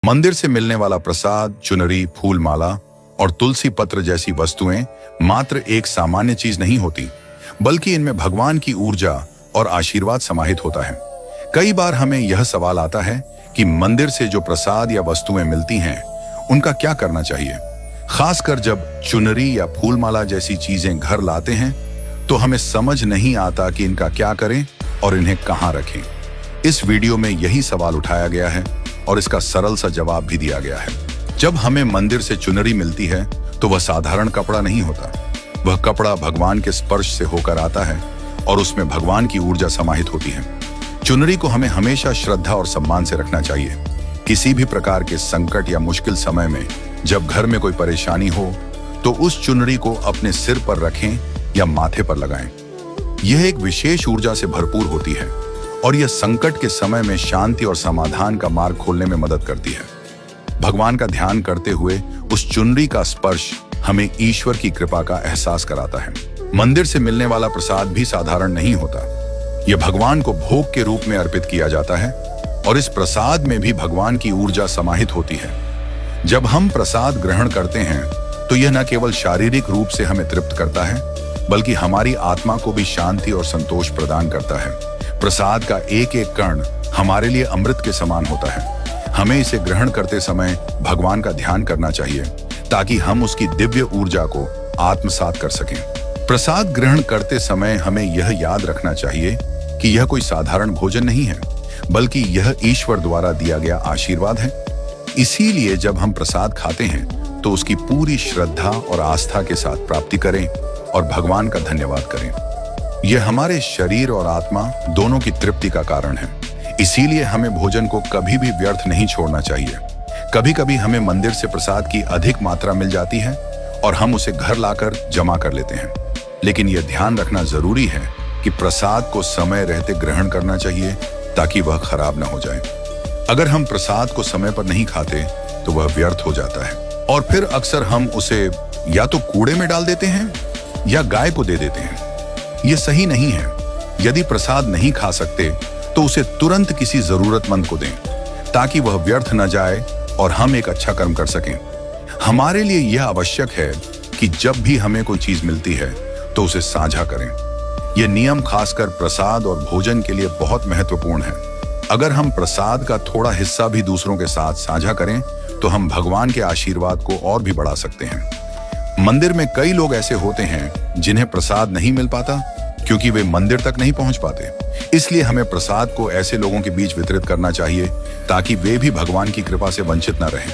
मंदिर से मिलने वाला प्रसाद, चुनरी, फूल माला और तुलसी पत्र जैसी वस्तुएं मात्र एक सामान्य चीज नहीं होती, बल्कि इनमें भगवान की ऊर्जा और आशीर्वाद समाहित होता है। कई बार हमें यह सवाल आता है कि मंदिर से जो प्रसाद या वस्तुएं मिलती हैं, उनका क्या करना चाहिए। खासकर जब चुनरी या फूल माला जैसी चीजें घर लाते हैं तो हमें समझ नहीं आता कि इनका क्या करें और इन्हें कहां रखें। इस वीडियो में यही सवाल उठाया गया है और इसका सरल सा जवाब भी दिया गया है। जब हमें मंदिर से चुनरी मिलती है तो वह साधारण कपड़ा नहीं होता। वह कपड़ा भगवान के स्पर्श से होकर आता है और उसमें भगवान की ऊर्जा समाहित होती है। चुनरी को हमें हमेशा श्रद्धा और सम्मान से रखना चाहिए। किसी भी प्रकार के संकट या मुश्किल समय में जब घर में कोई परेशानी हो तो उस चुनरी को अपने सिर पर रखें या माथे पर लगाएं। यह एक विशेष ऊर्जा से भरपूर होती है और यह संकट के समय में शांति और समाधान का मार्ग खोलने में मदद करती है। भगवान का ध्यान करते हुए उस चुनरी का स्पर्श हमें ईश्वर की कृपा का एहसास कराता है। मंदिर से मिलने वाला प्रसाद भी साधारण नहीं होता। यह भगवान को भोग के रूप में अर्पित किया जाता है और इस प्रसाद में भी भगवान की ऊर्जा समाहित होती है। जब हम प्रसाद ग्रहण करते हैं तो यह न केवल शारीरिक रूप से हमें तृप्त करता है, बल्कि हमारी आत्मा को भी शांति और संतोष प्रदान करता है। प्रसाद का एक एक कण हमारे लिए अमृत के समान होता है। हमें इसे ग्रहण करते समय भगवान का ध्यान करना चाहिए ताकि हम उसकी दिव्य ऊर्जा को आत्मसात कर सकें। प्रसाद ग्रहण करते समय हमें यह याद रखना चाहिए कि यह कोई साधारण भोजन नहीं है, बल्कि यह ईश्वर द्वारा दिया गया आशीर्वाद है। इसीलिए जब हम प्रसाद खाते हैं तो उसकी पूरी श्रद्धा और आस्था के साथ प्राप्ति करें और भगवान का धन्यवाद करें। यह हमारे शरीर और आत्मा दोनों की तृप्ति का कारण है। इसीलिए हमें भोजन को कभी भी व्यर्थ नहीं छोड़ना चाहिए। कभी कभी हमें मंदिर से प्रसाद की अधिक मात्रा मिल जाती है और हम उसे घर लाकर जमा कर लेते हैं, लेकिन यह ध्यान रखना जरूरी है कि प्रसाद को समय रहते ग्रहण करना चाहिए ताकि वह खराब न हो जाए। अगर हम प्रसाद को समय पर नहीं खाते तो वह व्यर्थ हो जाता है और फिर अक्सर हम उसे या तो कूड़े में डाल देते हैं या गाय को दे देते हैं। यह सही नहीं है। यदि प्रसाद नहीं खा सकते तो उसे तुरंत किसी जरूरतमंद को दें ताकि वह व्यर्थ न जाए और हम एक अच्छा कर्म कर सकें। हमारे लिए यह आवश्यक है कि जब भी हमें कोई चीज मिलती है तो उसे साझा करें। यह नियम खासकर प्रसाद और भोजन के लिए बहुत महत्वपूर्ण है। अगर हम प्रसाद का थोड़ा हिस्सा भी दूसरों के साथ साझा करें तो हम भगवान के आशीर्वाद को और भी बढ़ा सकते हैं। मंदिर में कई लोग ऐसे होते हैं जिन्हें प्रसाद नहीं मिल पाता क्योंकि वे मंदिर तक नहीं पहुंच पाते। इसलिए हमें प्रसाद को ऐसे लोगों के बीच वितरित करना चाहिए ताकि वे भी भगवान की कृपा से वंचित न रहें।